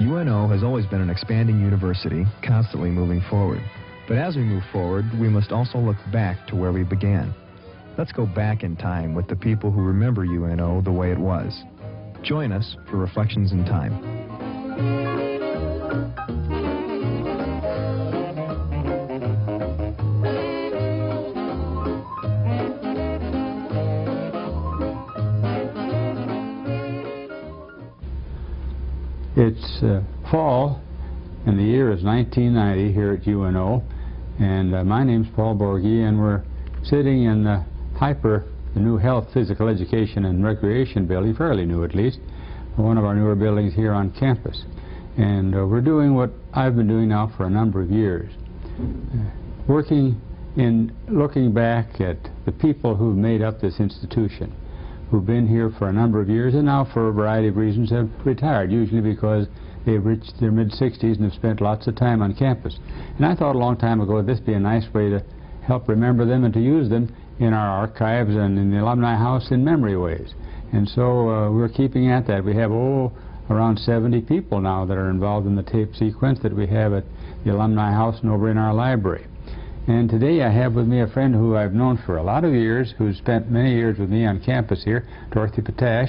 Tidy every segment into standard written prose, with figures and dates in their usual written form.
UNO has always been an expanding university, constantly moving forward. But as we move forward, we must also look back to where we began. Let's go back in time with the people who remember UNO the way it was. Join us for Reflections in Time. It's fall, and the year is 1990 here at UNO, and my name's Paul Borghi, and we're sitting in the new Health, Physical Education and Recreation building, fairly new at least, one of our newer buildings here on campus. And we're doing what I've been doing now for a number of years, looking back at the people who've made up this institution, who've been here for a number of years and now for a variety of reasons have retired, usually because they've reached their mid-60s and have spent lots of time on campus. And I thought a long time ago this would be a nice way to help remember them and to use them in our archives and in the alumni house in memory ways. And so we're keeping at that. We have around 70 people now that are involved in the tape sequence that we have at the alumni house and over in our library. And today I have with me a friend who I've known for a lot of years, who's spent many years with me on campus here, Dorothy Patach,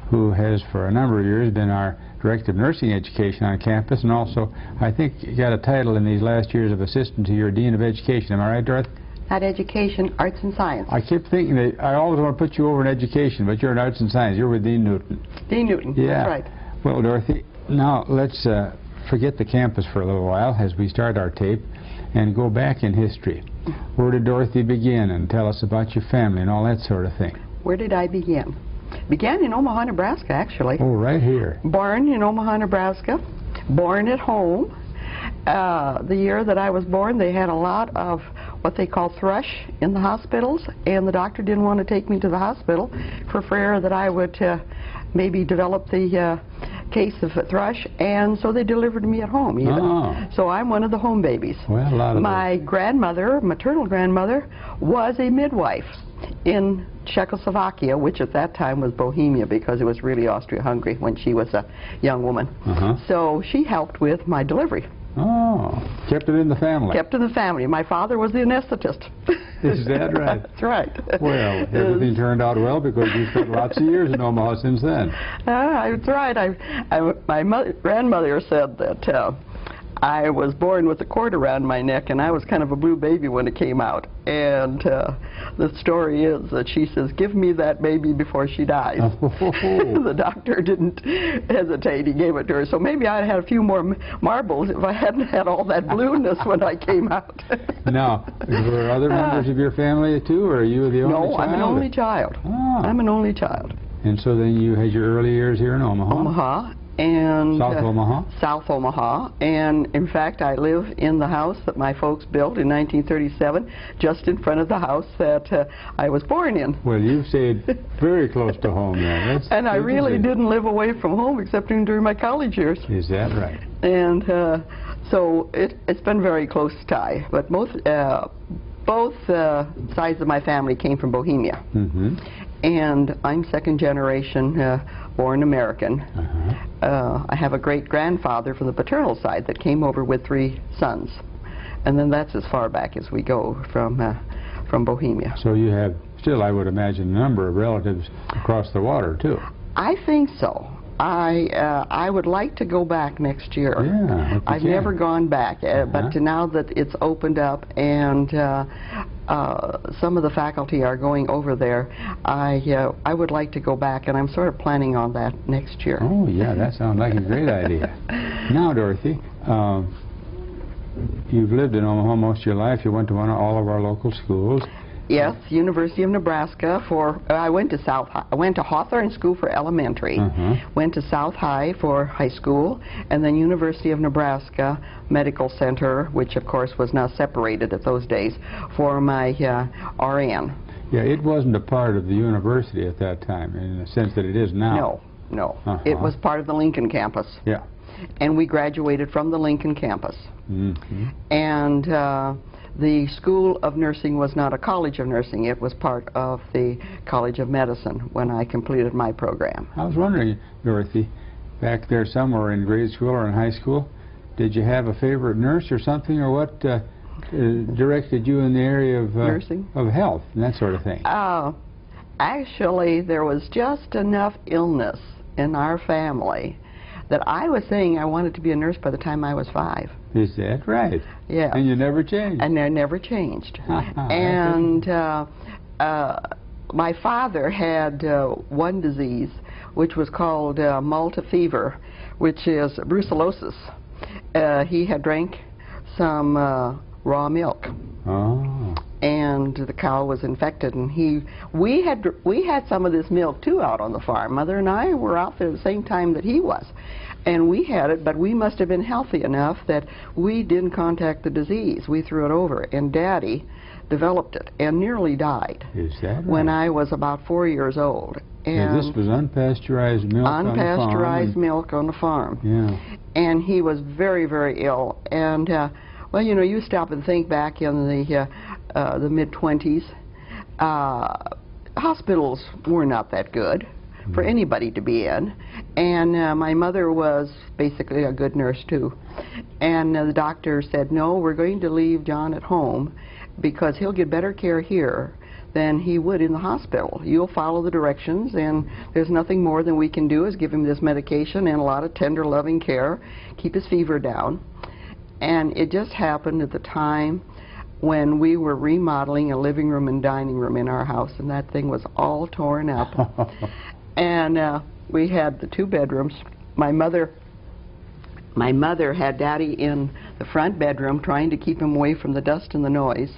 who has for a number of years been our Director of Nursing Education on campus, and also I think got a title in these last years of Assistant to your Dean of Education. Am I right, Dorothy? Not Education, Arts and Science. I keep thinking that I always want to put you over in education, but you're in Arts and Science. You're with Dean Newton. Dean Newton, yeah. That's right. Well, Dorothy, now let's forget the campus for a little while as we start our tape and go back in history. Where did Dorothy begin, and tell us about your family and all that sort of thing? Where did I begin? Began in Omaha, Nebraska, actually. Oh, right here. Born in Omaha, Nebraska. Born at home. The year that I was born, they had a lot of what they call thrush in the hospitals, and the doctor didn't want to take me to the hospital for fear that I would maybe develop the case of thrush, and so they delivered me at home even. Oh. So I'm one of the home babies. Well, a lot of my grandmother, maternal grandmother, was a midwife in Czechoslovakia, which at that time was Bohemia because it was really Austria-Hungary when she was a young woman. So she helped with my delivery. Oh, kept it in the family. Kept in the family. My father was the anesthetist. Is that right? That's right. Well, everything turned out well because you spent lots of years in Omaha since then. That's right. My grandmother said that I was born with a cord around my neck, and I was kind of a blue baby when it came out. And the story is that she says, "Give me that baby before she dies." The doctor didn't hesitate. He gave it to her. So maybe I'd had a few more marbles if I hadn't had all that blueness when I came out. Now, were there other members of your family too, or are you the only child? No, I'm an only child. Oh. I'm an only child. And so then you had your early years here in Omaha? Omaha. And South Omaha? South Omaha. And in fact, I live in the house that my folks built in 1937, just in front of the house that I was born in. Well, you've stayed very close to home then. That's and I really didn't live away from home except during my college years. Is that right? And so it's been very close tie. But both sides of my family came from Bohemia. And I'm second generation born American. I have a great-grandfather from the paternal side that came over with 3 sons. And then that's as far back as we go from Bohemia. So you have still, I would imagine, a number of relatives across the water, too. I think so. I would like to go back next year. Yeah, I've never gone back, but now that it's opened up and some of the faculty are going over there, I would like to go back, and I'm sort of planning on that next year. Oh, yeah, that sounds like a great idea. Now, Dorothy, you've lived in Omaha most of your life. You went to all of our local schools. Yes, University of Nebraska for, I went to Hawthorne School for elementary, went to South High for high school, and then University of Nebraska Medical Center, which of course was now separated at those days, for my RN. Yeah, it wasn't a part of the university at that time, in the sense that it is now. No, no. It was part of the Lincoln campus. Yeah. And we graduated from the Lincoln campus. And the School of Nursing was not a college of nursing. It was part of the College of Medicine when I completed my program. I was wondering, Dorothy, back there somewhere in grade school or in high school. Did you have a favorite nurse or something, or what directed you in the area of nursing, of health and that sort of thing? Actually, there was just enough illness in our family that I was saying I wanted to be a nurse by the time I was 5. Is that right? Yeah. And you never changed? And I never changed. And my father had one disease, which was called Malta fever, which is brucellosis. He had drank some raw milk. Oh. And the cow was infected, and we had some of this milk too out on the farm. Mother and I were out there at the same time that he was, and we had it, but we must have been healthy enough that we didn't contact the disease. We threw it over, and Daddy developed it and nearly died. Is that right? When I was about 4 years old. And this was unpasteurized milk on the farm? Unpasteurized milk on the farm. Yeah. And he was very, very ill. And well, you know, you stop and think back in the mid-20s, hospitals were not that good for anybody to be in. And my mother was basically a good nurse too. And the doctor said, no, we're going to leave John at home because he'll get better care here than he would in the hospital. You'll follow the directions, and there's nothing more than we can do is give him this medication and a lot of tender, loving care, keep his fever down. And it just happened at the time when we were remodeling a living room and dining room in our house, and that thing was all torn up. And we had the 2 bedrooms. My mother had Daddy in the front bedroom trying to keep him away from the dust and the noise.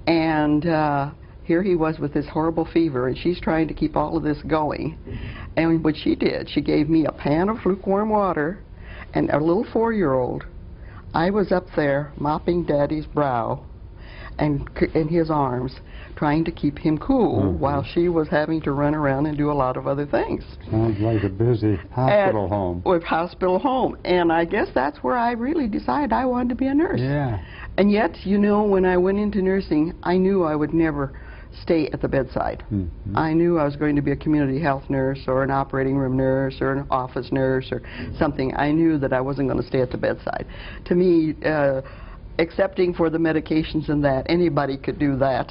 And here he was with this horrible fever, and she's trying to keep all of this going. And what she did, she gave me a pan of lukewarm water and a little 4-year-old. I was up there mopping Daddy's brow and in his arms, trying to keep him cool while she was having to run around and do a lot of other things. Sounds like a busy hospital home. With hospital home. And I guess that's where I really decided I wanted to be a nurse. Yeah. And yet, you know, when I went into nursing, I knew I would never stay at the bedside. I knew I was going to be a community health nurse or an operating room nurse or an office nurse or something. I knew that I wasn't going to stay at the bedside. To me, excepting for the medications and that, anybody could do that.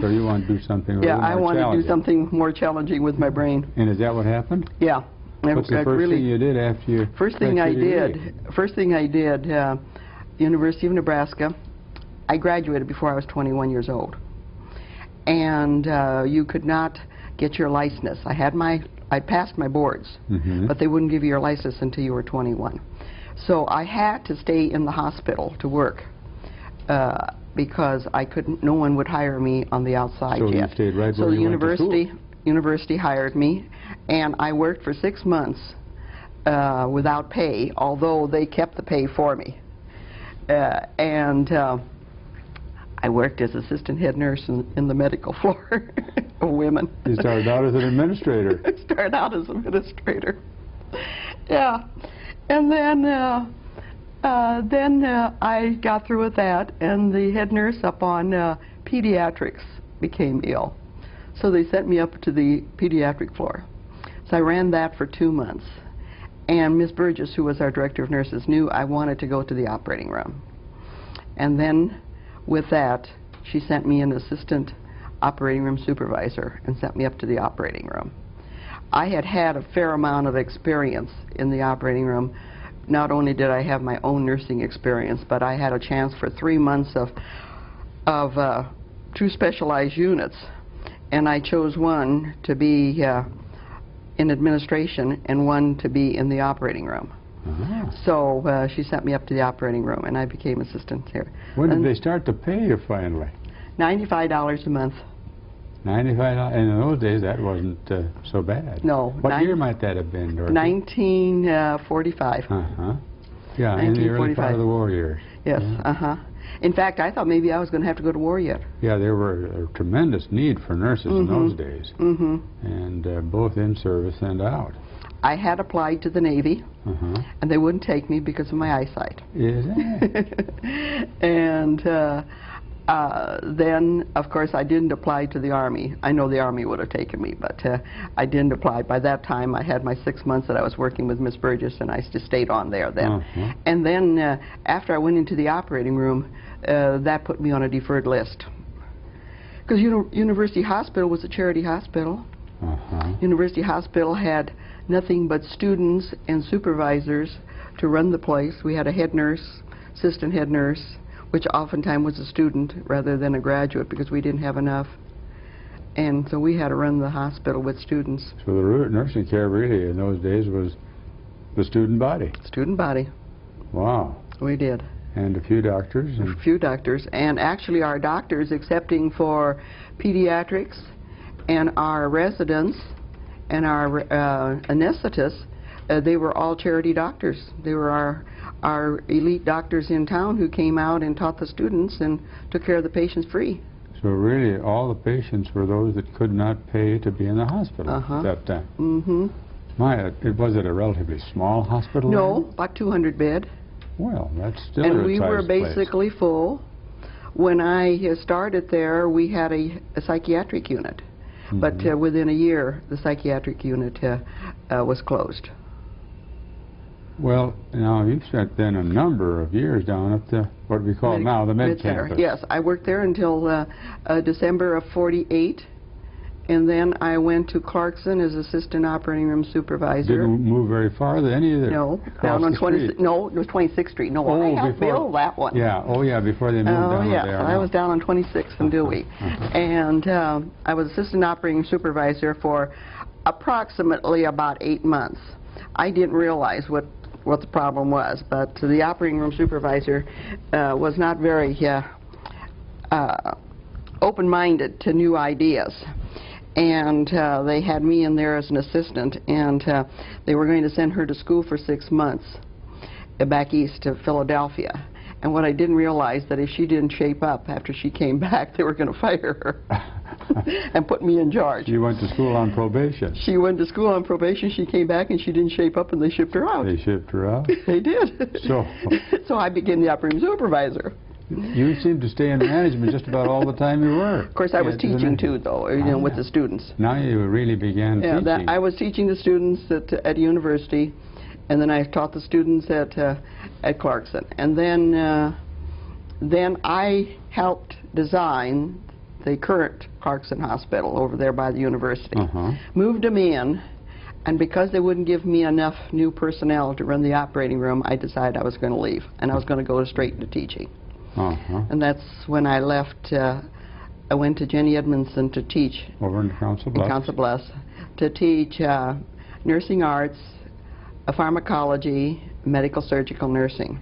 So you want to do something a little more I want to do something more challenging with my brain. And is that what happened? Yeah. What's the first thing you did after you... First thing I did, University of Nebraska. I graduated before I was 21 years old. And you could not get your license. I passed my boards, but they wouldn't give you your license until you were 21. So I had to stay in the hospital to work because no one would hire me on the outside yet. You stayed right so where the you went to school. university hired me, and I worked for 6 months without pay, although they kept the pay for me. I worked as assistant head nurse in the medical floor of women. You started out as an administrator. I started out as an administrator. Yeah. And then I got through with that, and the head nurse up on pediatrics became ill. So they sent me up to the pediatric floor. So I ran that for 2 months. And Miss Burgess, who was our director of nurses, knew I wanted to go to the operating room. And then with that, she sent me an assistant operating room supervisor and sent me up to the operating room. I had had a fair amount of experience in the operating room. Not only did I have my own nursing experience, but I had a chance for 3 months of 2 specialized units. And I chose one to be in administration and one to be in the operating room. So she sent me up to the operating room, and I became assistant here. When did they start to pay you finally? $95 a month. $95? And in those days, that wasn't so bad. No. What year might that have been, Dorothy? 1945. Yeah, in the early part of the war years. Yes, In fact, I thought maybe I was going to have to go to war yet. Yeah, there were a tremendous need for nurses in those days. And both in service and out. I had applied to the Navy, and they wouldn't take me because of my eyesight. Is it? And Then, of course, I didn't apply to the Army. I know the Army would have taken me, but I didn't apply. By that time, I had my 6 months that I was working with Miss Burgess, and I just stayed on there then. And then, after I went into the operating room, that put me on a deferred list. Because University Hospital was a charity hospital. University Hospital had nothing but students and supervisors to run the place. We had a head nurse, assistant head nurse, which oftentimes was a student rather than a graduate because we didn't have enough. And so we had to run the hospital with students. So the nursing care really in those days was the student body? Student body. Wow. We did. And a few doctors? A few doctors. And actually our doctors, excepting for pediatrics and our residents and our anesthetists, they were all charity doctors. They were our elite doctors in town who came out and taught the students and took care of the patients free. So really all the patients were those that could not pay to be in the hospital at that time? Was it a relatively small hospital? No, about 200 bed. Well, that's still a And we were place. basically full. When I started there, we had a psychiatric unit. But within a year, the psychiatric unit was closed. Well, now you've spent then a number of years down at the, what we call now the Med Campus. Yes, I worked there until December of '48. And then I went to Clarkson as assistant operating room supervisor. Didn't move very far then either? No, down on 26th. No, it was 26th Street. No, I helped build that one. Yeah, before they moved down there. I was down on 26th and Dewey. And I was assistant operating supervisor for approximately about 8 months. I didn't realize what the problem was, but the operating room supervisor was not very open-minded to new ideas. And they had me in there as an assistant, and they were going to send her to school for 6 months back east to Philadelphia. And what I didn't realize that if she didn't shape up after she came back, they were going to fire her and put me in charge. She went to school on probation. She went to school on probation. She came back and she didn't shape up, and they shipped her out. They shipped her out? They did. So I became the operating supervisor. You seemed to stay in management just about all the time you were. Of course, I was teaching too, though, with the students. Now you really began teaching. I was teaching the students at university, and then I taught the students at Clarkson. And then I helped design the current Clarkson Hospital over there by the university. Moved them in, and because they wouldn't give me enough new personnel to run the operating room, I decided I was going to leave, and I was going to go straight into teaching. And that's when I left. I went to Jenny Edmondson to teach. Over in Council Bluffs? In Council Bluffs. To teach nursing arts, pharmacology, medical surgical nursing.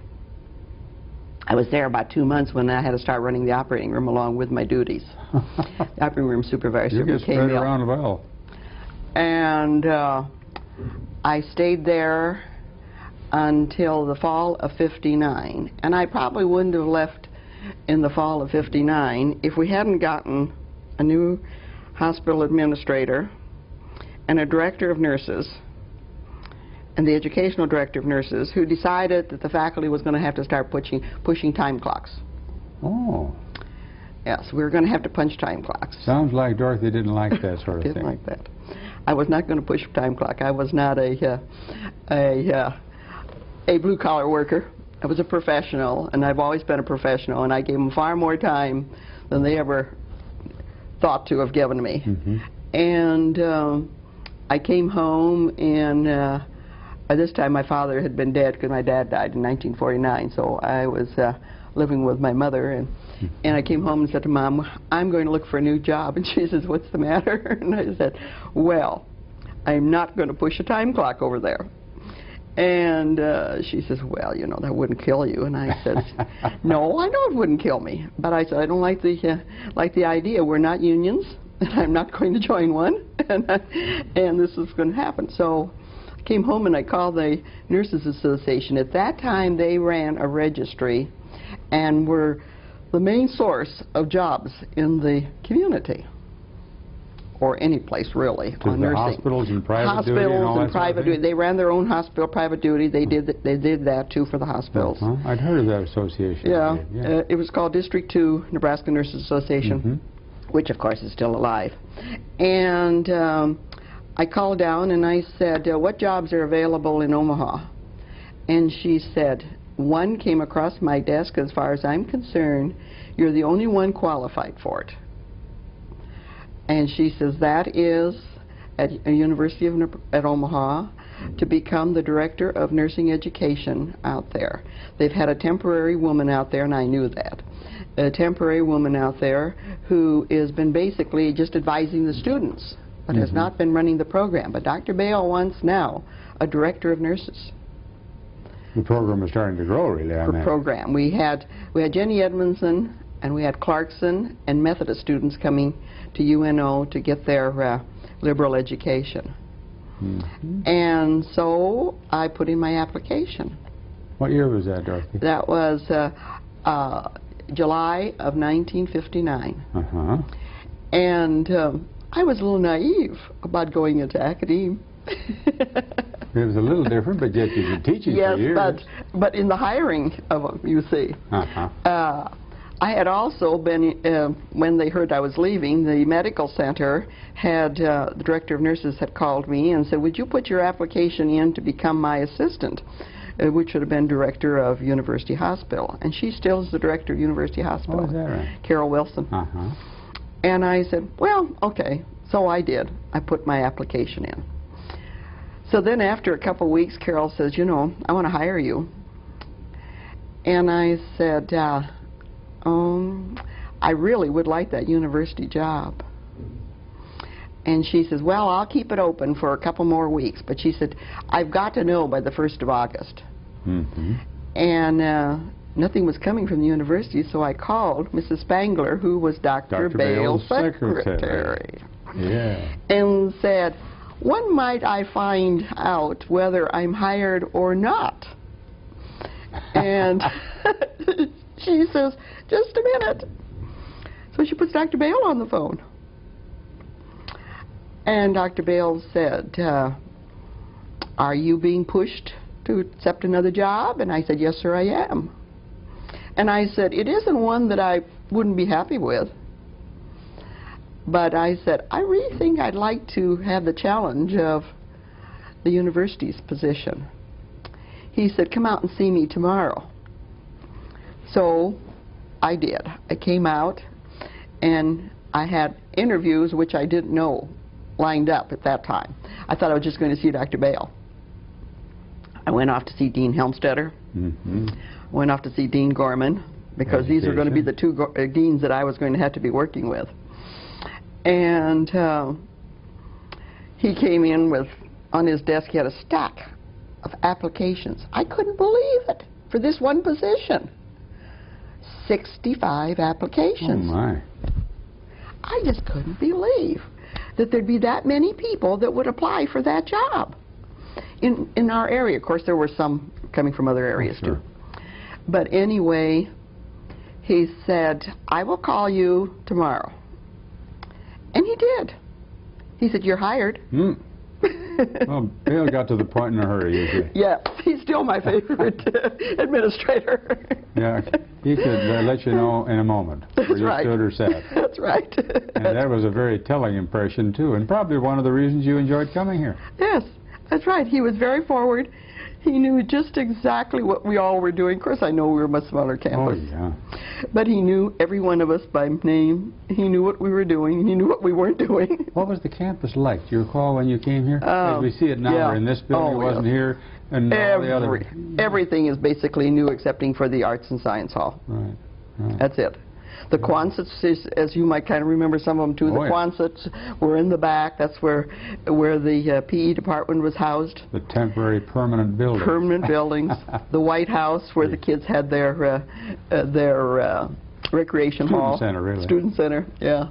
I was there about 2 months when I had to start running the operating room along with my duties. The operating room supervisor you get became spread ill. Around well. And I stayed there until the fall of '59, and I probably wouldn't have left in the fall of '59 if we hadn't gotten a new hospital administrator and a director of nurses and the educational director of nurses who decided that the faculty was going to have to start pushing time clocks. Oh. Yes, we were going to have to punch time clocks. Sounds like Dorothy didn't like that sort of thing. Didn't like that. I was not going to push a time clock. I was not a blue-collar worker. I was a professional, and I've always been a professional, and I gave them far more time than they ever thought to have given me. And I came home, and by this time my father had been dead because my dad died in 1949, so I was living with my mother, and I came home and said to Mom, I'm going to look for a new job. And she says, what's the matter? And I said, well, I'm not going to push a time clock over there. And she says, well, you know, that wouldn't kill you. And I said, no, I know it wouldn't kill me. But I said, I don't like the idea. We're not unions, and I'm not going to join one, and this is going to happen. So I came home and I called the Nurses Association. At that time, they ran a registry and were the main source of jobs in the community. or any place really to on the nursing. Hospitals and private duty and all Hospitals that and sort of private thing? duty. They ran their own hospital, private duty. They did that too for the hospitals. I'd heard of that association. Yeah, Yeah. it was called District 2 Nebraska Nurses Association, which of course is still alive. And I called down and I said, what jobs are available in Omaha? And she said, one came across my desk. As far as I'm concerned, you're the only one qualified for it. And she says, that is at a University of at Omaha, to become the director of nursing education out there. They've had a temporary woman out there, and I knew that. A temporary woman out there who has been basically just advising the students, but has not been running the program. But Dr. Bale wants now a director of nurses. The program is starting to grow, really, I imagine. Program. We had Jenny Edmondson, and we had Clarkson and Methodist students coming to UNO to get their liberal education. And so I put in my application. What year was that, Dorothy? That was July of 1959. And I was a little naive about going into academia. It was a little different, but yet you've been teaching for years. Yes, but in the hiring of them, you see. I had also been, when they heard I was leaving, the medical center had, the director of nurses had called me and said, would you put your application in to become my assistant, which should have been director of University Hospital. And she still is the director of University Hospital. Oh, is that right? Carol Wilson. And I said, well, okay. So I did. I put my application in. So then after a couple of weeks, Carol says, you know, I want to hire you. And I said, I really would like that university job. And she says, well, I'll keep it open for a couple more weeks. But she said, I've got to know by the 1st of August. And nothing was coming from the university, so I called Mrs. Spangler, who was Dr. Bale's secretary. And said, when might I find out whether I'm hired or not? And she says, just a minute. So she puts Dr. Bale on the phone. And Dr. Bale said, are you being pushed to accept another job? And I said, yes, sir, I am. And I said, it isn't one that I wouldn't be happy with. But I said, I really think I'd like to have the challenge of the university's position. He said, come out and see me tomorrow. So I did. I came out and I had interviews which I didn't know lined up at that time. I thought I was just going to see Dr. Bale. I went off to see Dean Helmstetter. Went off to see Dean Gorman, because these are going to be the two deans that I was going to have to be working with. And he came in with, on his desk, he had a stack of applications. I couldn't believe it for this one position. 65 applications. Oh my. I just couldn't believe that there'd be that many people that would apply for that job in our area. Of course, there were some coming from other areas too. But anyway, he said, I will call you tomorrow. And he did. He said, you're hired. Well, Bill got to the point in a hurry, usually. Yeah, he's still my favorite administrator. Yeah, he could let you know in a moment where you stood or sat. That's right. And that was a very telling impression, too, and probably one of the reasons you enjoyed coming here. Yes, that's right. He was very forward. He knew just exactly what we all were doing. Of course, I know we were a much smaller campus. Oh, yeah. But he knew every one of us by name. He knew what we were doing. He knew what we weren't doing. What was the campus like? Do you recall when you came here? As we see it now, we're in this building, it wasn't here, and all the other... Everything is basically new excepting for the Arts and Science Hall. Right. That's it. The Quonsets, as you might kind of remember some of them too, the Quonsets were in the back. That's where the PE department was housed. The temporary permanent buildings. Permanent buildings. The White House, where the kids had their recreation hall. Student center, really. Student center, yeah.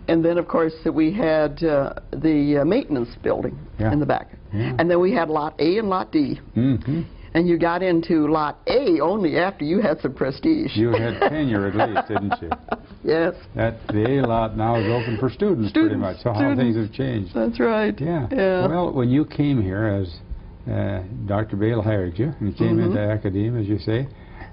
And then, of course, we had the maintenance building in the back. And then we had Lot A and Lot D. And you got into Lot A only after you had some prestige. You had tenure at least, didn't you? Yes. The A lot now is open for students pretty much, so how things have changed. That's right. Yeah. Yeah. Well, when you came here, as Dr. Bale hired you, and you came into academia, as you say,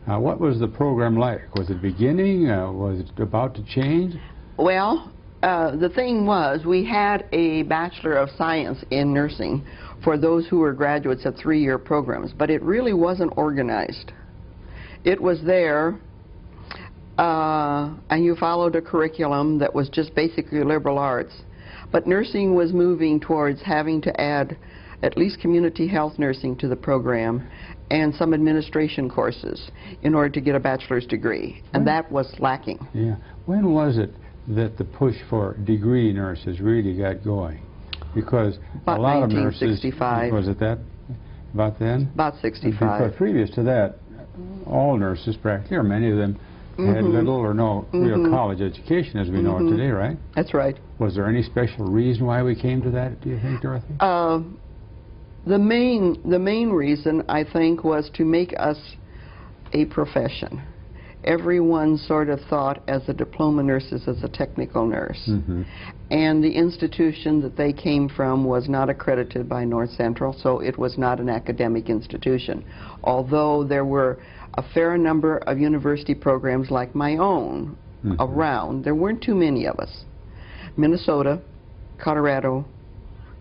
what was the program like? Was it beginning? Was it about to change? Well, the thing was, we had a Bachelor of Science in Nursing for those who were graduates at 3-year programs, but it really wasn't organized. It was there, and you followed a curriculum that was just basically liberal arts. But nursing was moving towards having to add at least community health nursing to the program and some administration courses in order to get a bachelor's degree, and that was lacking. Yeah. When was it that the push for degree nurses really got going? Because about a lot of nurses, 1965. was it that, about then? About 65. But previous to that, all nurses practically, or many of them, had little or no real college education as we know it today, right? That's right. Was there any special reason why we came to that, do you think, Dorothy? The main reason, I think, was to make us a profession. Everyone sort of thought as a diploma nurses as a technical nurse. And the institution that they came from was not accredited by North Central, so it was not an academic institution. Although there were a fair number of university programs like my own around, there weren't too many of us. Minnesota, Colorado,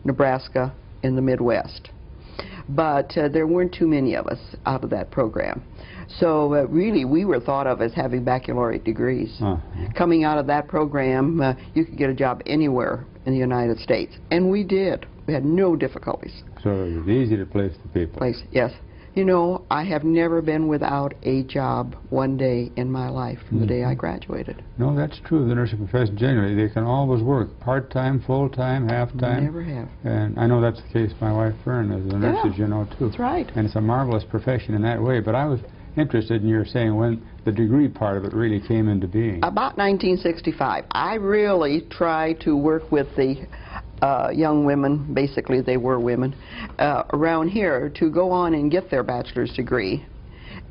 Nebraska, in the Midwest. But there weren't too many of us out of that program. So really, we were thought of as having baccalaureate degrees. Coming out of that program, you could get a job anywhere in the United States. And we did. We had no difficulties. So it was easy to place the people. Yes. You know, I have never been without a job one day in my life from the day I graduated. No, that's true. The nursing profession generally, they can always work part-time, full-time, half-time. Never have. And I know that's the case. My wife Fern is a nurse, as you know, too. That's right. And it's a marvelous profession in that way. But I was interested in your saying when the degree part of it really came into being. About 1965. I really tried to work with the young women, basically they were women, around here to go on and get their bachelor's degree.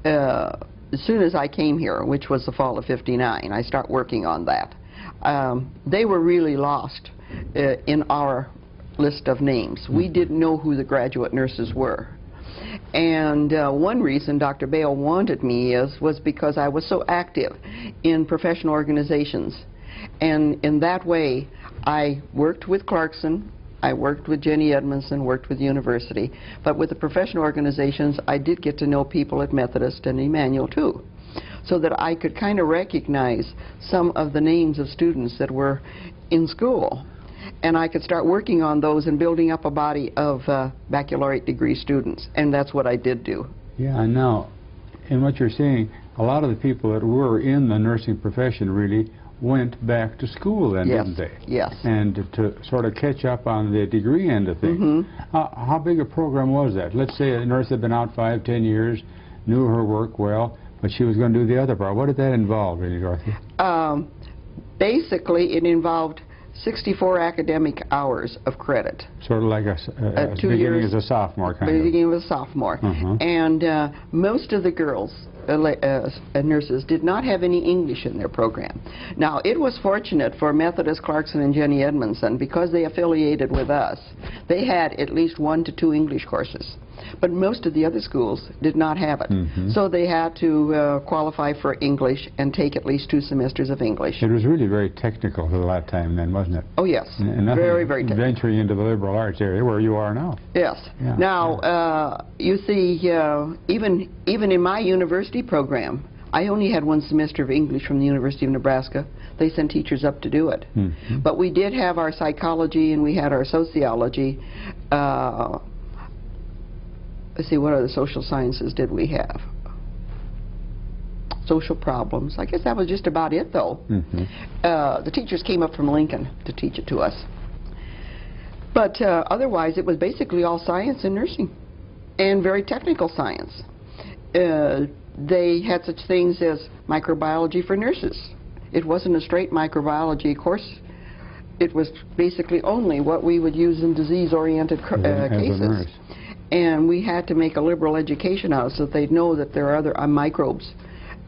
As soon as I came here, which was the fall of '59, I start working on that. They were really lost in our list of names. We didn't know who the graduate nurses were. And one reason Dr. Bale wanted me was because I was so active in professional organizations. And in that way, I worked with Clarkson, I worked with Jenny Edmondson, worked with the university. But with the professional organizations, I did get to know people at Methodist and Emmanuel too, so that I could kind of recognize some of the names of students that were in school. And I could start working on those and building up a body of baccalaureate degree students. And that's what I did do. Yeah, I know. In what you're saying, a lot of the people that were in the nursing profession really went back to school then, didn't they? Yes. And to sort of catch up on the degree end of things. How big a program was that? Let's say a nurse had been out 5, 10 years, knew her work well, but she was going to do the other part. What did that involve, really, Dorothy? Basically, it involved 64 academic hours of credit. Sort of like a 2 beginning years, as a sophomore kind of. Beginning as a sophomore. And most of the girls, nurses, did not have any English in their program. Now, it was fortunate for Methodist, Clarkson, and Jenny Edmondson, because they affiliated with us. They had at least 1 to 2 English courses. But most of the other schools did not have it. So they had to qualify for English and take at least 2 semesters of English. It was really very technical for that time then, wasn't it? Oh, yes. And very, very technical. Venturing into the liberal arts area where you are now. Yes. Yeah. Now, you see, even in my university program, I only had 1 semester of English from the University of Nebraska. They sent teachers up to do it. But we did have our psychology and we had our sociology. Let's see, what other social sciences did we have? Social problems. I guess that was just about it, though. The teachers came up from Lincoln to teach it to us. But otherwise, it was basically all science and nursing, and very technical science. They had such things as microbiology for nurses. It wasn't a straight microbiology course. It was basically only what we would use in disease-oriented cases. And we had to make a liberal education out so that they'd know that there are other microbes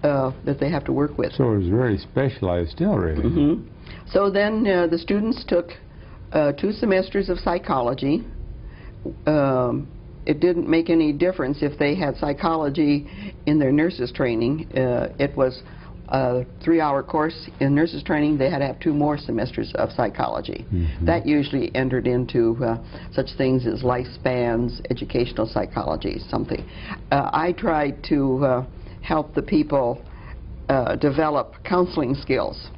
that they have to work with. So it was very specialized still, really. Mm-hmm. So then the students took 2 semesters of psychology. It didn't make any difference if they had psychology in their nurses training. It was a 3-hour course in nurses training. They had to have 2 more semesters of psychology. Mm-hmm. That usually entered into such things as lifespans, educational psychology, something. I tried to help the people develop counseling skills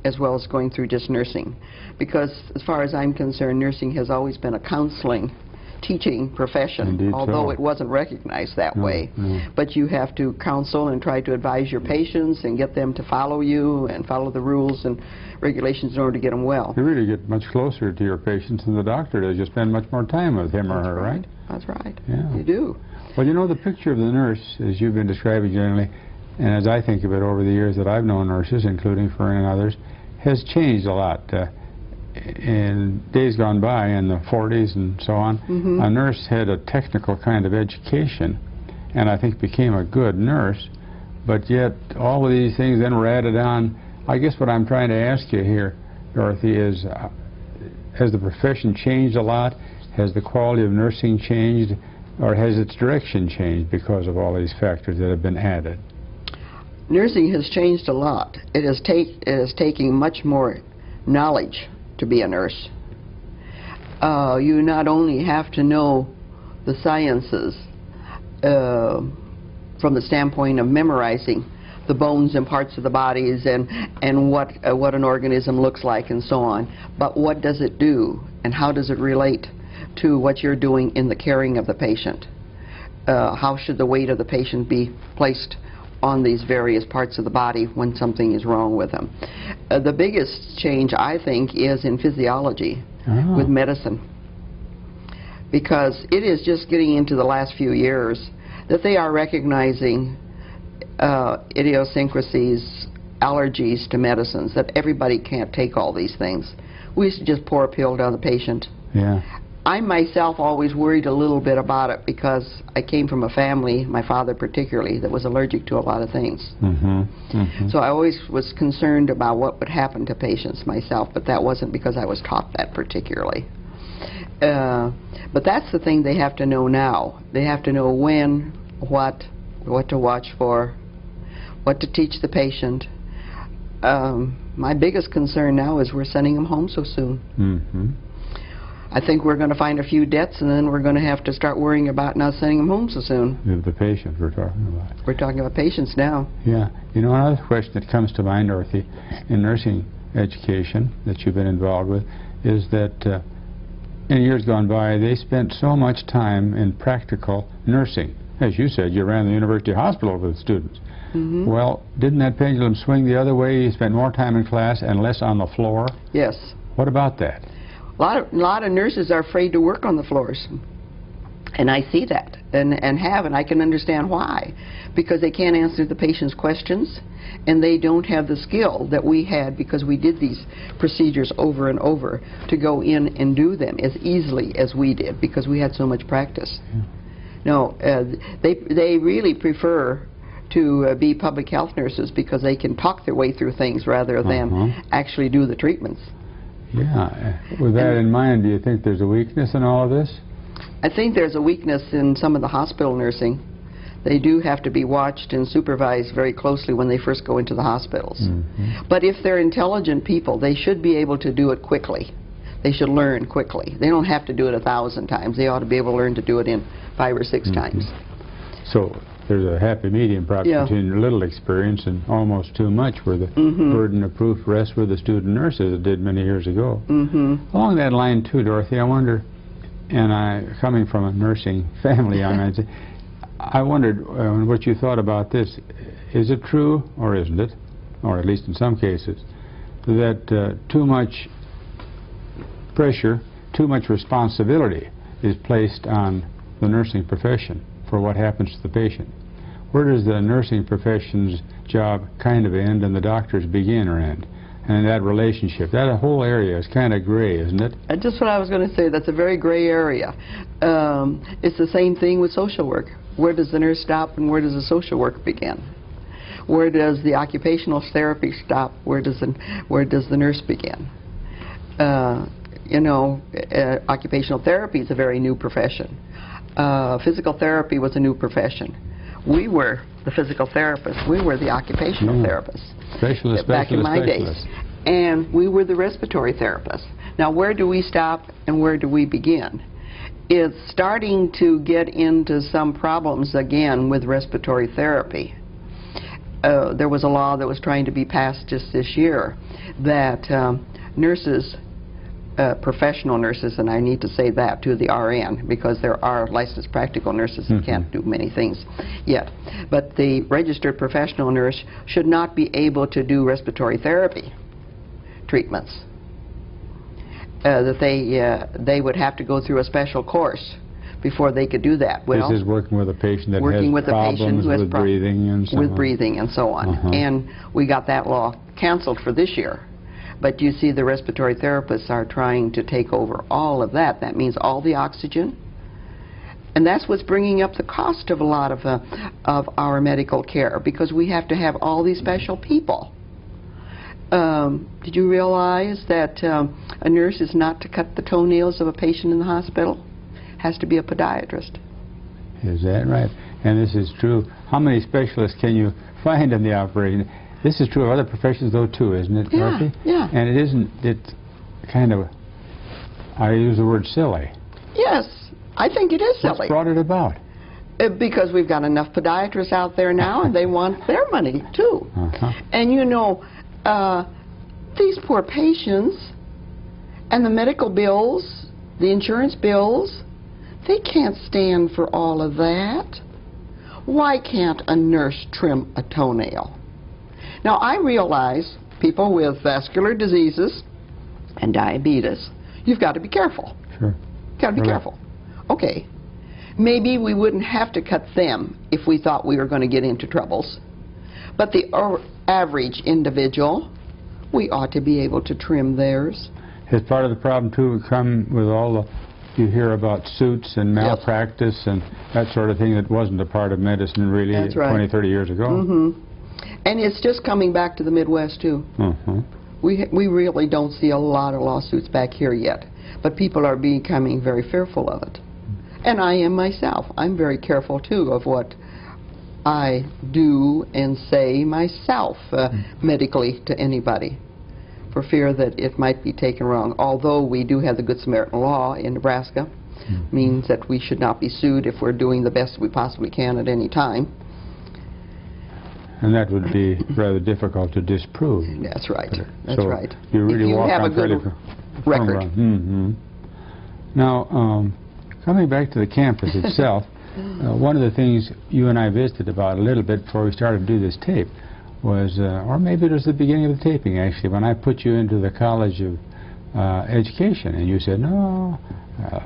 as well as going through just nursing, because as far as I'm concerned, nursing has always been a counseling teaching profession. Indeed, although so it wasn't recognized that way. No. But you have to counsel and try to advise your patients and get them to follow you and follow the rules and regulations in order to get them well. You really get much closer to your patients than the doctor does. You spend much more time with him or her, right? That's right. Yeah. You do. Well, you know, the picture of the nurse, as you've been describing generally, and as I think of it over the years that I've known nurses, including Fern and others, has changed a lot. In days gone by, in the 40s and so on, Mm-hmm. a nurse had a technical kind of education, and I think became a good nurse, but yet all of these things then were added on. I guess what I'm trying to ask you here, Dorothy, is has the profession changed a lot? Has the quality of nursing changed, or has its direction changed because of all these factors that have been added? Nursing has changed a lot. It is taking much more knowledge to be a nurse. You not only have to know the sciences from the standpoint of memorizing the bones and parts of the bodies and what an organism looks like and so on, but what does it do and how does it relate to what you're doing in the caring of the patient? How should the weight of the patient be placed on these various parts of the body when something is wrong with them? The biggest change, I think, is in physiology with medicine, because it is just getting into the last few years that they are recognizing idiosyncrasies, allergies to medicines, that everybody can't take all these things. We used to just pour a pill down the patient. Yeah. I myself always worried a little bit about it because I came from a family, my father particularly, that was allergic to a lot of things. Mm-hmm. Mm-hmm. So I always was concerned about what would happen to patients myself, but that wasn't because I was taught that particularly. But that's the thing they have to know now. They have to know when, what to watch for, what to teach the patient. My biggest concern now is we're sending them home so soon. Mm-hmm. I think we're going to find a few deaths, and then we're going to have to start worrying about not sending them home so soon. The patients we're talking about. We're talking about patients now. Yeah. You know, another question that comes to mind, Dorothy, in nursing education that you've been involved with, is that in years gone by, they spent so much time in practical nursing. As you said, you ran the university hospital with students. Mm-hmm. Well, didn't that pendulum swing the other way? You spent more time in class and less on the floor? Yes. What about that? A lot of nurses are afraid to work on the floors, and I see that, and I can understand why, because they can't answer the patient's questions, and they don't have the skill that we had because we did these procedures over and over to go in and do them as easily as we did because we had so much practice. Yeah. No, they really prefer to be public health nurses because they can talk their way through things rather than actually do the treatments. Yeah. With that in mind, do you think there's a weakness in all of this? I think there's a weakness in some of the hospital nursing. They do have to be watched and supervised very closely when they first go into the hospitals. Mm-hmm. But if they're intelligent people, they should be able to do it quickly. They should learn quickly. They don't have to do it 1,000 times. They ought to be able to learn to do it in 5 or 6 times. So there's a happy medium probably between a little experience and almost too much, where the burden of proof rests with the student nurses it did many years ago. Along that line too, Dorothy, I wonder, and coming from a nursing family, I wondered what you thought about this. Is it true, or isn't it, or at least in some cases, that too much pressure, too much responsibility is placed on the nursing profession for what happens to the patient? Where does the nursing profession's job kind of end and the doctor's begin or end? and that relationship. That whole area is kind of gray, isn't it? Just what I was going to say. That's a very gray area. It's the same thing with social work. Where does the nurse stop and where does the social work begin? Where does the occupational therapy stop? Where does the nurse begin? You know, occupational therapy is a very new profession. Physical therapy was a new profession. We were the physical therapists. We were the occupational therapists. Specialists, back in my days. And we were the respiratory therapists. Now, where do we stop and where do we begin? It's starting to get into some problems again with respiratory therapy. There was a law that was trying to be passed just this year that nurses, professional nurses, and I need to say that to the RN because there are licensed practical nurses who can't do many things yet. But the registered professional nurse should not be able to do respiratory therapy treatments. That they would have to go through a special course before they could do that. Well, this is working with a patient that has problems with breathing and so on. With breathing and so on. And we got that law canceled for this year. But you see, the respiratory therapists are trying to take over all of that. That means all the oxygen. And that's what's bringing up the cost of a lot of our medical care, because we have to have all these special people. Did you realize that a nurse is not to cut the toenails of a patient in the hospital? Has to be a podiatrist. Is that right? And this is true. How many specialists can you find in the operation? This is true of other professions, though, too, isn't it, Dorothy? Yeah. And it isn't, it's kind of, I use the word silly. Yes, I think it is silly. What's brought it about? Because we've got enough podiatrists out there now, and they want their money, too. And, you know, these poor patients and the medical bills, the insurance bills, they can't stand for all of that. Why can't a nurse trim a toenail? Now, I realize people with vascular diseases and diabetes, you've got to be careful. Sure. You've got to be careful. Okay. Maybe we wouldn't have to cut them if we thought we were going to get into troubles. But the average individual, we ought to be able to trim theirs. Has part of the problem, too, come with all the, you hear about suits and malpractice and that sort of thing that wasn't a part of medicine really 20, 30 years ago? And it's just coming back to the Midwest, too. We really don't see a lot of lawsuits back here yet, but people are becoming very fearful of it. And I am myself. I'm very careful, too, of what I do and say myself medically to anybody, for fear that it might be taken wrong. Although we do have the Good Samaritan law in Nebraska, means that we should not be sued if we're doing the best we possibly can at any time. And that would be rather difficult to disprove. That's right. That's right. You really walk on fairly record. Now, coming back to the campus itself, one of the things you and I visited about a little bit before we started to do this tape was, or maybe it was the beginning of the taping actually, when I put you into the College of Education, and you said, no,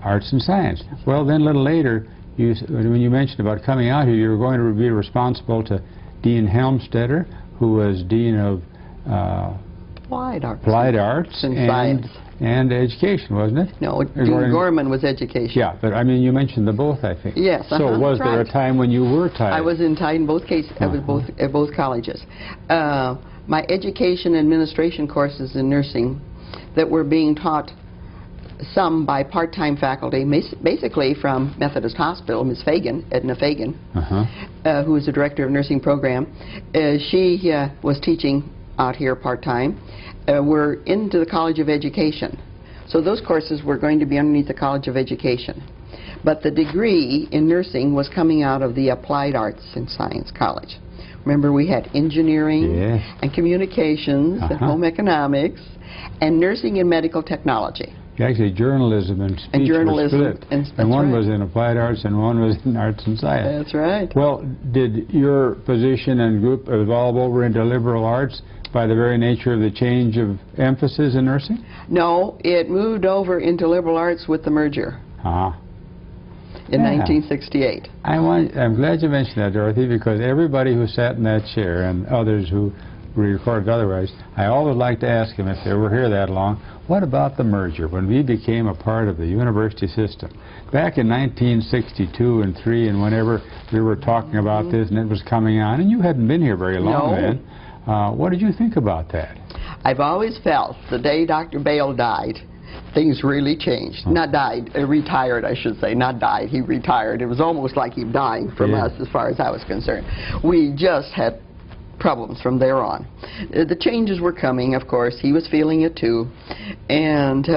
Arts and Science. Well, then a little later, when you mentioned about coming out here, you were going to be responsible to Dean Helmstetter, who was Dean of Applied Arts and Science. And Education, wasn't it? No, Dean Gorman was Education. Yeah, but I mean, you mentioned the both, I think. Yes. So was there a time when you were tied? I was tied in both cases. I was at both colleges. My education administration courses in nursing that were being taught, some by part-time faculty, basically from Methodist Hospital, Ms. Fagan, Edna Fagan, who is the director of nursing program. She was teaching out here part-time. Were into the College of Education. So those courses were going to be underneath the College of Education. But the degree in nursing was coming out of the Applied Arts and Science College. Remember, we had engineering and communications and home economics and nursing and medical technology. Actually, journalism and speech were split. And one was in Applied Arts and one was in Arts and Science. That's right. Well, did your position and group evolve over into liberal arts by the very nature of the change of emphasis in nursing? No, it moved over into liberal arts with the merger in 1968. I'm glad you mentioned that, Dorothy, because everybody who sat in that chair and others who recorded otherwise, I always like to ask him, if they were here that long, what about the merger, when we became a part of the university system? Back in 1962 and 3 and whenever we were talking about this and it was coming on, and you hadn't been here very long then, what did you think about that? I've always felt the day Dr. Bale died, things really changed. Not died, retired, I should say. Not died, he retired. It was almost like he dying from us as far as I was concerned. We just had problems from there on. The changes were coming, of course. He was feeling it too. And,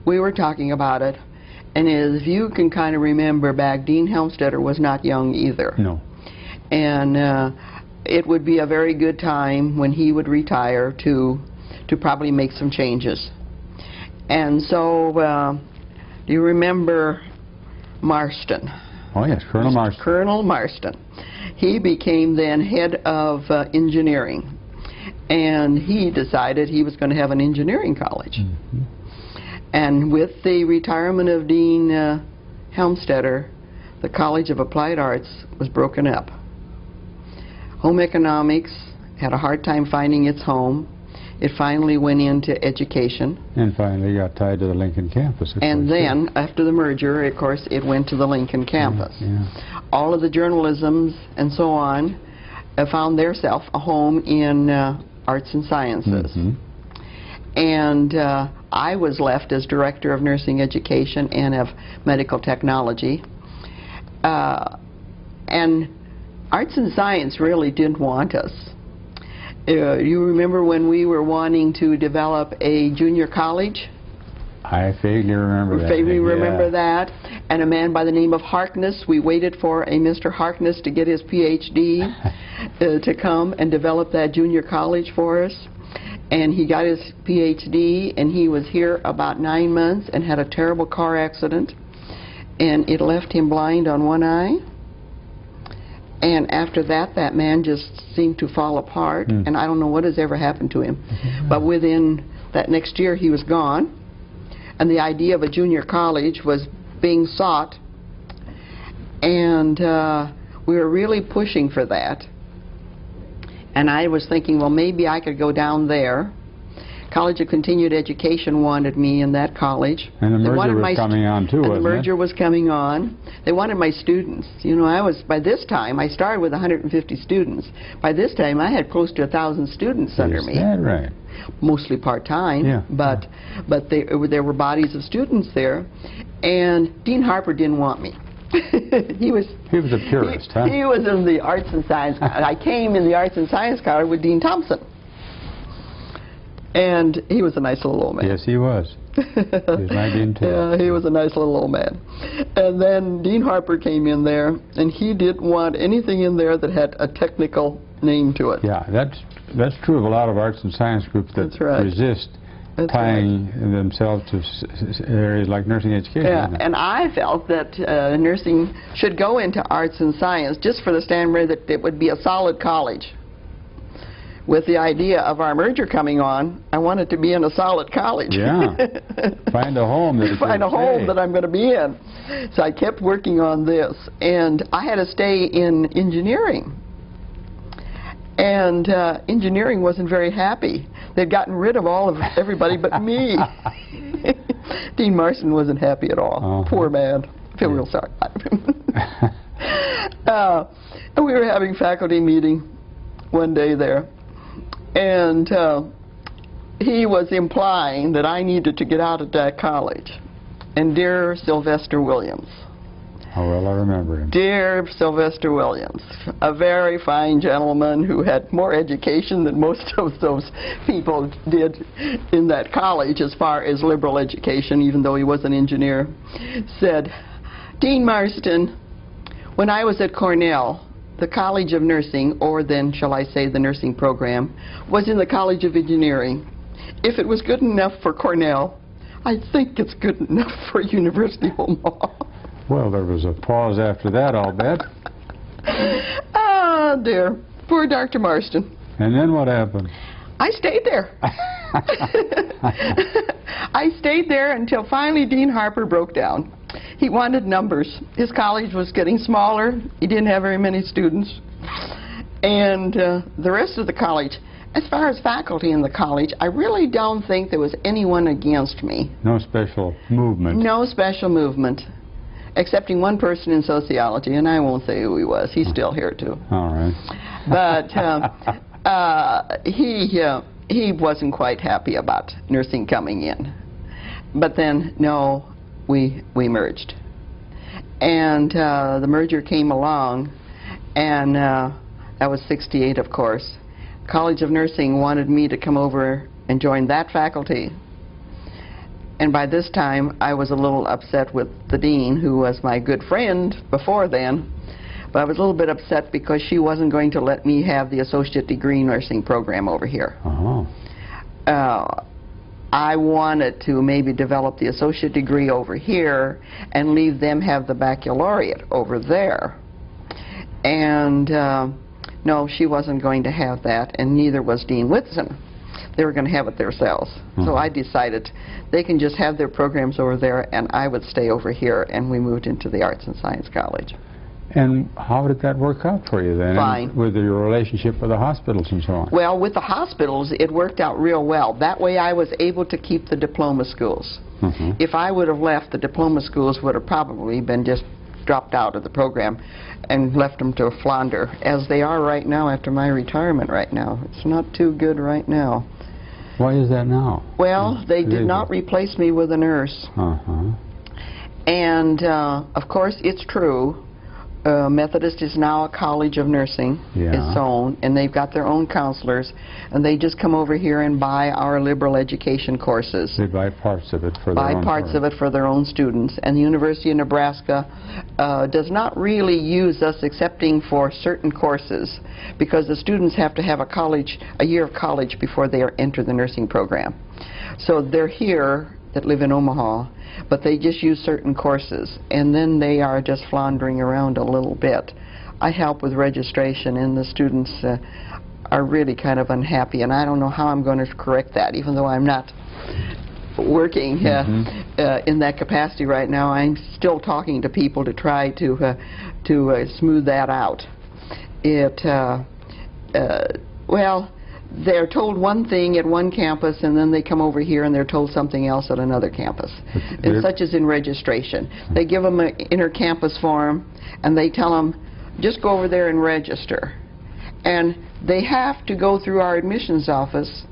we were talking about it. And as you can kind of remember back, Dean Helmstetter was not young either. No. And it would be a very good time when he would retire to probably make some changes. And so, do you remember Marston? Oh yes, Colonel Marston. Colonel Marston. He became then head of engineering. And he decided he was going to have an engineering college. Mm-hmm. And with the retirement of Dean Helmstetter, the College of Applied Arts was broken up. Home economics had a hard time finding its home. It finally went into education. And finally got tied to the Lincoln campus. And then, after the merger, of course, it went to the Lincoln campus. Yeah. All of the journalisms and so on found theirself a home in arts and sciences. Mm-hmm. And I was left as director of nursing education and of medical technology. And arts and science really didn't want us. You remember when we were wanting to develop a junior college? I vaguely remember that. Vaguely remember that. And a man by the name of Harkness, we waited for a Mr. Harkness to get his PhD to come and develop that junior college for us. And he got his PhD, and he was here about 9 months and had a terrible car accident. And it left him blind on one eye. And after that, that man just seemed to fall apart, and I don't know what has ever happened to him. But within that next year, he was gone, and the idea of a junior college was being sought, and we were really pushing for that. And I was thinking, well, maybe I could go down there. College of Continued Education wanted me in that college. And the merger was coming on too, wasn't it? The merger was coming on. They wanted my students. You know, by this time, I started with 150 students. By this time, I had close to 1,000 students under me. Is that right? Mostly part-time, but there were bodies of students there. And Dean Harper didn't want me. He was a purist, huh? He was in the arts and science. I came in the arts and science college with Dean Thompson. And he was a nice little old man. Yes, he was. He was 19 too. Yeah, he was a nice little old man. And then Dean Harper came in there, and he didn't want anything in there that had a technical name to it. Yeah, that's true of a lot of arts and science groups that resist tying themselves to areas like nursing education. Yeah, and I felt that nursing should go into arts and science just for the standard that it would be a solid college. With the idea of our merger coming on, I wanted to be in a solid college. Yeah. Find a home that Find a home that I'm going to be in. So I kept working on this, and I had to stay in engineering. And engineering wasn't very happy. They'd gotten rid of everybody but me. Dean Marston wasn't happy at all. Poor man. I feel real sorry. And we were having faculty meeting one day there. And he was implying that I needed to get out of that college. And dear Sylvester Williams. How well I remember him. Dear Sylvester Williams, a very fine gentleman who had more education than most of those people did in that college as far as liberal education, even though he was an engineer, said, Dean Marston, when I was at Cornell, the College of Nursing, or then, shall I say, the nursing program, was in the College of Engineering. If it was good enough for Cornell, I think it's good enough for University of Omaha. Well, there was a pause after that, I'll bet. Ah, dear. Poor Dr. Marston. And then what happened? I stayed there. I stayed there until finally Dean Harper broke down. He wanted numbers. His college was getting smaller. He didn't have very many students. And the rest of the college, as far as faculty in the college, I really don't think there was anyone against me. No special movement? No special movement, excepting one person in sociology, and I won't say who he was. He's still here, too. All right. But he wasn't quite happy about nursing coming in. But then, no, we merged. And the merger came along, and that was '68, of course. College of Nursing wanted me to come over and join that faculty. And by this time, I was a little upset with the dean, who was my good friend before then. But I was a little bit upset because she wasn't going to let me have the associate degree nursing program over here. I wanted to maybe develop the associate degree over here and leave them have the baccalaureate over there. And no, she wasn't going to have that, and neither was Dean Whitson. They were going to have it themselves. So I decided they can just have their programs over there, and I would stay over here, and we moved into the Arts and Science College. And how did that work out for you then? Fine. With your relationship with the hospitals and so on? Well, with the hospitals, it worked out real well. That way I was able to keep the diploma schools. If I would have left, the diploma schools would have probably been just dropped out of the program and left them to flounder, as they are right now after my retirement right now. It's not too good right now. Why is that now? Well, they did not replace me with a nurse. And, of course, it's true. Methodist is now a college of nursing, its own, and they've got their own counselors, and they just come over here and buy our liberal education courses. They buy parts of it for their own parts of it for their own students. And the University of Nebraska does not really use us excepting for certain courses, because the students have to have a year of college before they enter the nursing program. So they're here that live in Omaha, but they just use certain courses, and then they are just floundering around a little bit. I help with registration, and the students are really kind of unhappy, and I don't know how I'm going to correct that, even though I'm not working in that capacity right now. I'm still talking to people to try to smooth that out. Well, they're told one thing at one campus, and then they come over here and they're told something else at another campus. And such as in registration. They give them an inter-campus form, and they tell them, just go over there and register. And they have to go through our admissions office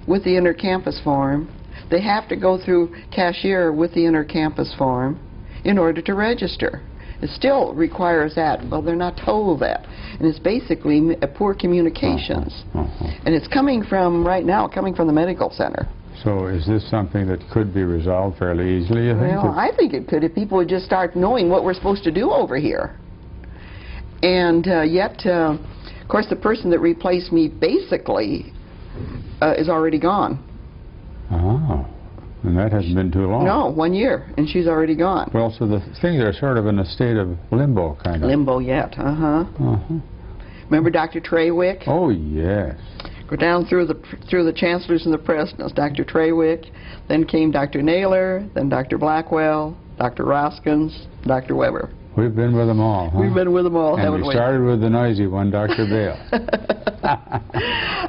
with the inter-campus form. They have to go through cashier with the inter-campus form in order to register. It still requires that. Well, they're not told that. And it's basically poor communications. And it's coming from, right now, coming from the medical center. So is this something that could be resolved fairly easily, you think? Well, I think it could if people would just start knowing what we're supposed to do over here. And yet, of course, the person that replaced me basically is already gone. And that hasn't been too long. No, 1 year, and she's already gone. Well, so the things are sort of in a state of limbo, kind of. Limbo yet, Remember Dr. Trawick? Oh, yes. Go down through the chancellors and the presidents. Dr. Trawick, then came Dr. Naylor, then Dr. Blackwell, Dr. Roskins, Dr. Weber. We've been with them all, huh? We've been with them all, haven't we? And we started with the noisy one, Dr. Bale.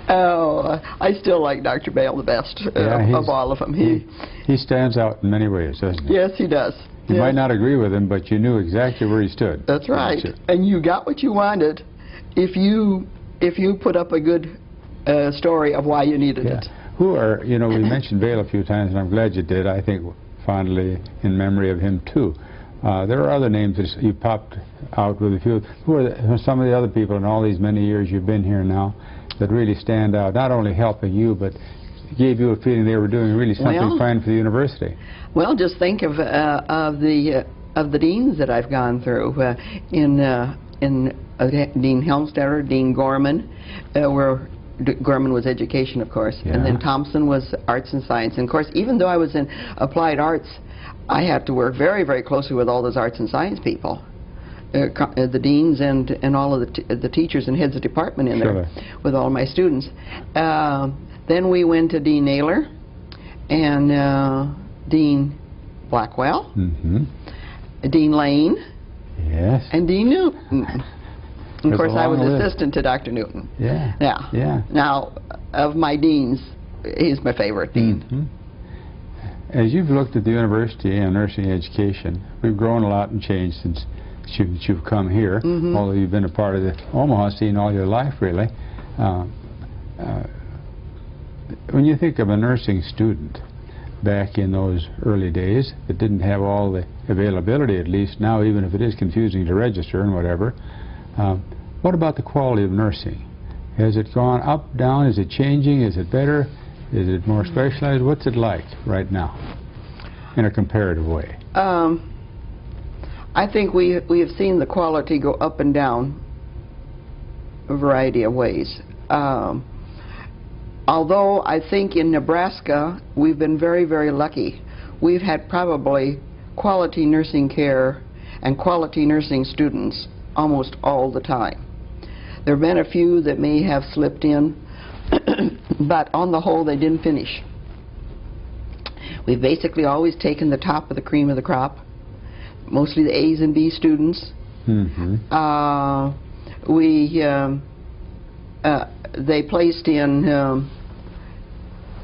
Oh, I still like Dr. Bale the best of all of them. He stands out in many ways, doesn't he? Yes, he does. You might not agree with him, but you knew exactly where he stood. That's right. And you got what you wanted if you put up a good story of why you needed it. Who are, you know, we mentioned Bale a few times, and I'm glad you did. I think fondly in memory of him, too. There are other names that you popped out with a few. Who are some of the other people in all these many years you've been here now that really stand out, not only helping you, but gave you a feeling they were doing really something fine for the university? Well, just think of the deans that I've gone through. Dean Helmstetter, Dean Gorman, where Gorman was education, of course, and then Thompson was arts and science. And of course, even though I was in applied arts, I had to work very, very closely with all those arts and science people, the deans and all of the teachers and heads of department in there with all my students. Then we went to Dean Naylor and Dean Blackwell. Dean Lane, Yes. and Dean Newton. Of There's course, a I was long list. assistant to Dr. Newton. Yeah. Yeah. Yeah. Now, of my deans, he's my favorite dean. Mhm. As you've looked at the university and nursing education, we've grown a lot and changed since you've come here, Mhm. although you've been a part of the Omaha scene all your life, really. When you think of a nursing student back in those early days that didn't have all the availability, at least now, even if it is confusing to register and whatever, what about the quality of nursing? Has it gone up, down? Is it changing? Is it better? Is it more specialized? What's it like right now in a comparative way? I think we have seen the quality go up and down a variety of ways. Although I think in Nebraska we've been very, very lucky. We've had probably quality nursing care and quality nursing students almost all the time. There have been a few that may have slipped in, but on the whole they didn't finish. We've basically always taken the top of the cream of the crop, mostly the A's and B students. Mm-hmm. They placed in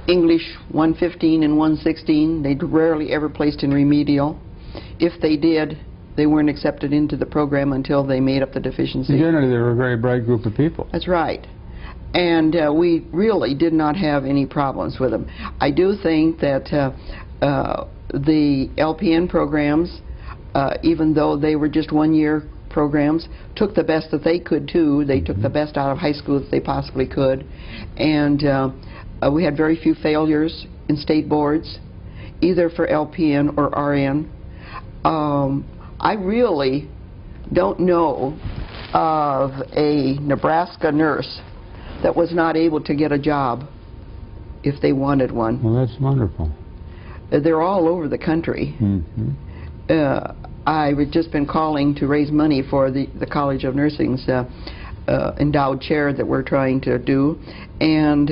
English 115 and 116. They rarely ever placed in remedial. If they did, they weren't accepted into the program until they made up the deficiency. Generally, they were a very bright group of people. That's right. And we really did not have any problems with them. I do think that the LPN programs, even though they were just one-year programs, took the best that they could too. They took the best out of high school that they possibly could. And we had very few failures in state boards, either for LPN or RN. I really don't know of a Nebraska nurse that was not able to get a job if they wanted one. Well, that's wonderful. They're all over the country. Mm-hmm. I've just been calling to raise money for the College of Nursing's endowed chair that we're trying to do, and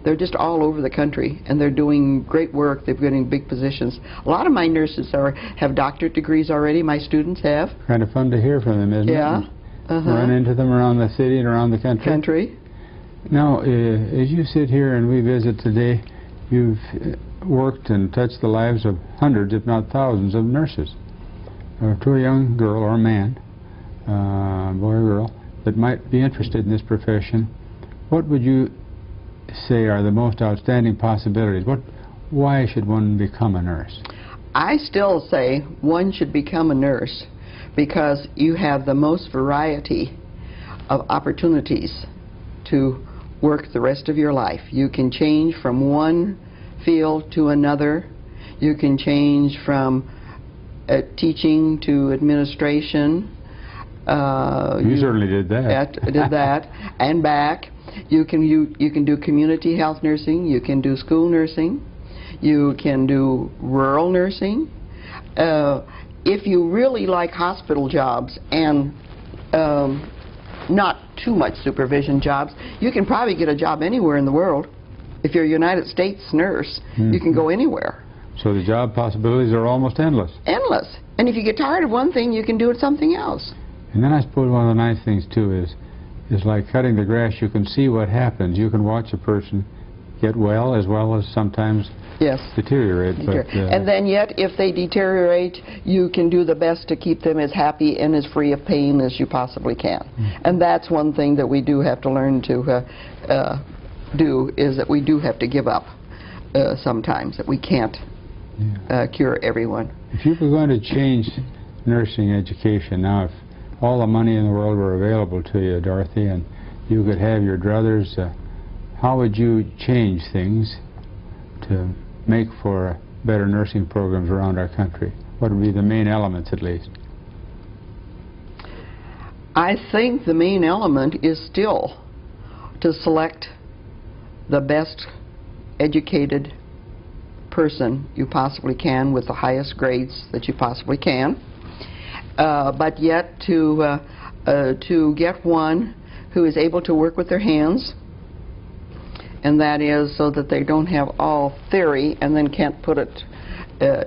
they're just all over the country, and they're doing great work. They're getting big positions. A lot of my nurses have doctorate degrees already. My students have. Kind of fun to hear from them, isn't it? Yeah. Run into them around the city and around the country. Now, as you sit here and we visit today, you've worked and touched the lives of hundreds, if not thousands, of nurses. To a young girl or a man, boy or girl, that might be interested in this profession, what would you say are the most outstanding possibilities? Why should one become a nurse? I still say one should become a nurse because you have the most variety of opportunities to work the rest of your life. You can change from one field to another. You can change from teaching to administration. You certainly did that. Did that and back. You can do community health nursing. You can do school nursing. You can do rural nursing. If you really like hospital jobs and not too much supervision jobs, you can probably get a job anywhere in the world. If you're a United States nurse, you can go anywhere. So the job possibilities are almost endless. Endless. And if you get tired of one thing, you can do something else. And then I suppose one of the nice things too is like cutting the grass. You can see what happens. You can watch a person get well as sometimes deteriorate. But, and then yet, if they deteriorate, you can do the best to keep them as happy and as free of pain as you possibly can. And that's one thing that we do have to learn to do, is that we do have to give up sometimes, that we can't cure everyone. If you were going to change nursing education now, if all the money in the world were available to you, Dorothy, and you could have your druthers, how would you change things to make for better nursing programs around our country? What would be the main elements, at least? I think the main element is still to select the best educated person you possibly can with the highest grades that you possibly can, but yet to get one who is able to work with their hands, and that is so that they don't have all theory and then can't put it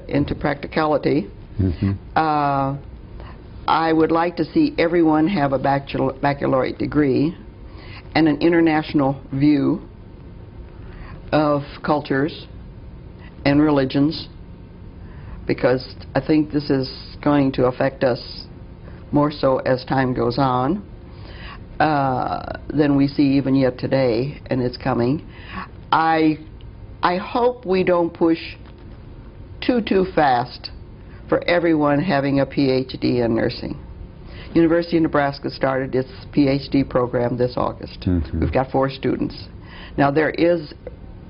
into practicality. I would like to see everyone have a baccalaureate degree and an international view of cultures and religions, because I think this is going to affect us more so as time goes on than we see even yet today, and it's coming. I hope we don't push too fast for everyone having a PhD in nursing. University of Nebraska started its PhD program this August. We've got 4 students. Now there is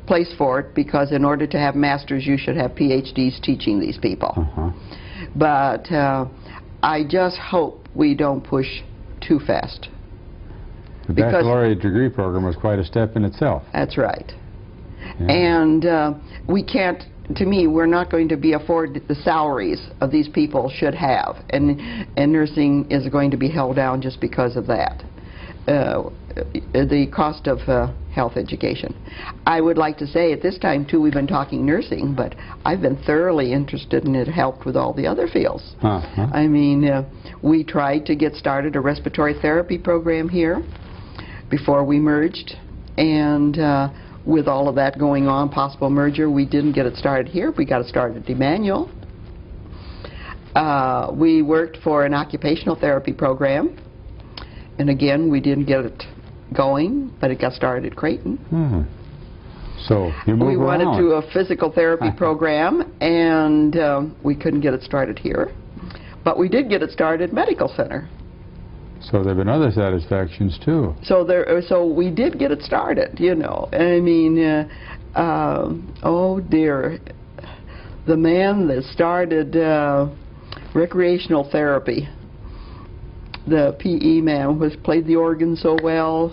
place for it, because in order to have masters you should have PhDs teaching these people. But I just hope we don't push too fast. The baccalaureate degree program was quite a step in itself. That's right. And we can't, to me, we're not going to be afforded the salaries of these people should have, and nursing is going to be held down just because of that. The cost of health education. I would like to say at this time too, we've been talking nursing, but I've been thoroughly interested, and it helped with all the other fields. I mean, we tried to get started a respiratory therapy program here before we merged, and with all of that going on, possible merger, we didn't get it started here. We got it started at Emmanuel. We worked for an occupational therapy program, and again, we didn't get it going, but it got started at Creighton. So you moved We wanted around. to do a physical therapy program, and we couldn't get it started here. But we did get it started at Medical Center. So there have been other satisfactions too. So we did get it started, you know. I mean, oh dear, the man that started recreational therapy, the PE man, played the organ so well.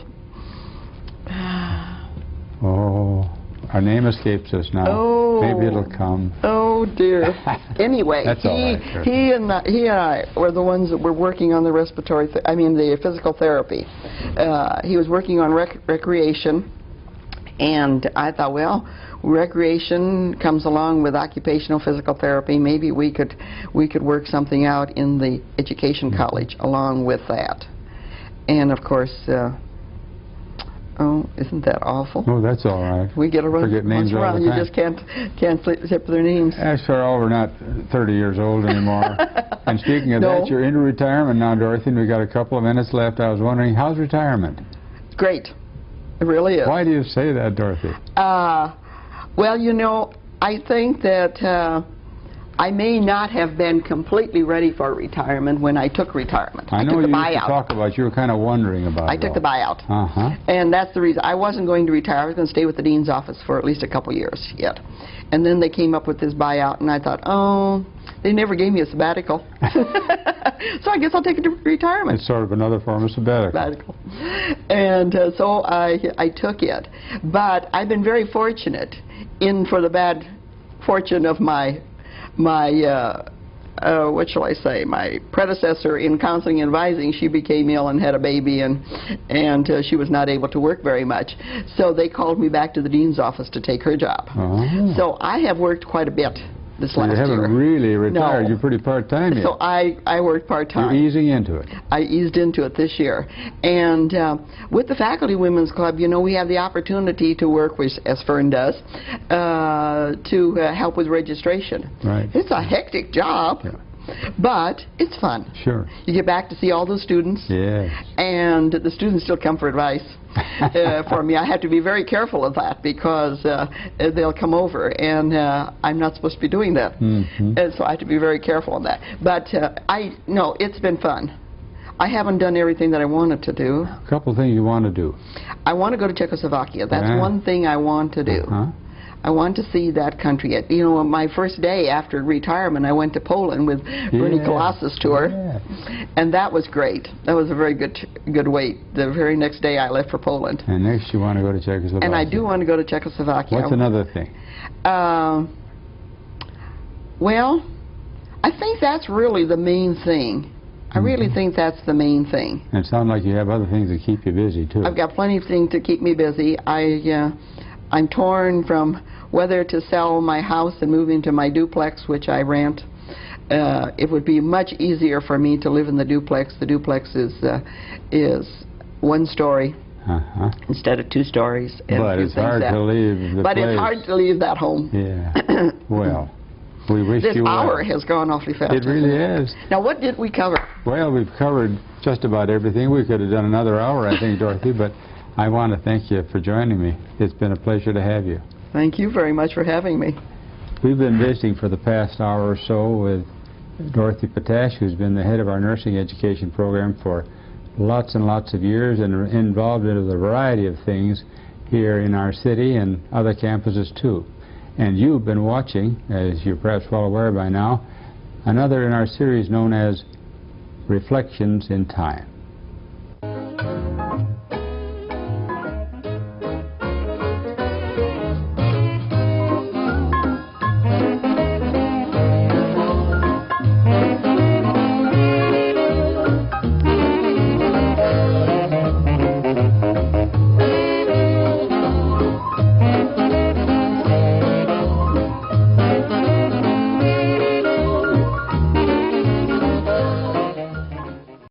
Oh, our name escapes us now. Oh. Maybe it'll come. Oh dear. Anyway, That's all right, he and I were the ones that were working on the respiratory, the physical therapy. He was working on recreation, and I thought, well, recreation comes along with occupational physical therapy. Maybe we could work something out in the education college along with that. And of course, oh, isn't that awful? Oh, that's all right. We get Forget names all the you time. just can't zip their names. After all, we're not 30 years old anymore. And speaking of No. that, you're into retirement now, Dorothy, and we've got a couple of minutes left. I was wondering, how's retirement? Great. It really is. Why do you say that, Dorothy? Well, you know, I think that I may not have been completely ready for retirement when I took retirement. I know took the you buyout. used to talk about, you were kind of wondering about it. I took the buyout. And that's the reason. I wasn't going to retire. I was going to stay with the dean's office for at least a couple years yet. And then they came up with this buyout, and I thought, oh, they never gave me a sabbatical. So I guess I'll take a retirement. It's sort of another form of sabbatical. And so I took it. But I've been very fortunate for the bad fortune of my what shall I say, my predecessor in counseling and advising. She became ill and had a baby, and she was not able to work very much. So they called me back to the dean's office to take her job. So I have worked quite a bit this last year. You haven't really retired. No. You're pretty part-time yet. So I worked part-time. You're easing into it. I eased into it this year. And with the Faculty Women's Club, you know, we have the opportunity to work with, as Fern does, to help with registration. Right. It's a hectic job. Yeah. But it's fun. Sure. You get back to see all those students. Yes. And the students still come for advice for me. I have to be very careful of that, because they'll come over, and I'm not supposed to be doing that. And so I have to be very careful on that. But no, it's been fun. I haven't done everything that I wanted to do. A couple of things you want to do. I want to go to Czechoslovakia. That's one thing I want to do. I want to see that country. You know, my first day after retirement, I went to Poland with Bernie Colossus tour, and that was great. That was a very good wait. The very next day, I left for Poland. And next, you want to go to Czechoslovakia. And I do want to go to Czechoslovakia. What's another thing? Well, I think that's really the main thing. I really think that's the main thing. And it sounds like you have other things that keep you busy, too. I've got plenty of things to keep me busy. I'm torn from whether to sell my house and move into my duplex, which I rent, it would be much easier for me to live in the duplex. The duplex is one story instead of 2 stories. And but it's hard to leave the But place. it's hard to leave that home. Yeah. Well, we wish this you well. hour has gone awfully fast. It really is. Now, what did we cover? Well, we've covered just about everything. We could have done another hour, I think, Dorothy, but I want to thank you for joining me. It's been a pleasure to have you. Thank you very much for having me. We've been visiting for the past hour or so with Dorothy Patach, who's been the head of our nursing education program for lots and lots of years and involved in a variety of things here in our city and other campuses too. And you've been watching, as you're perhaps well aware by now, another in our series known as Reflections in Time.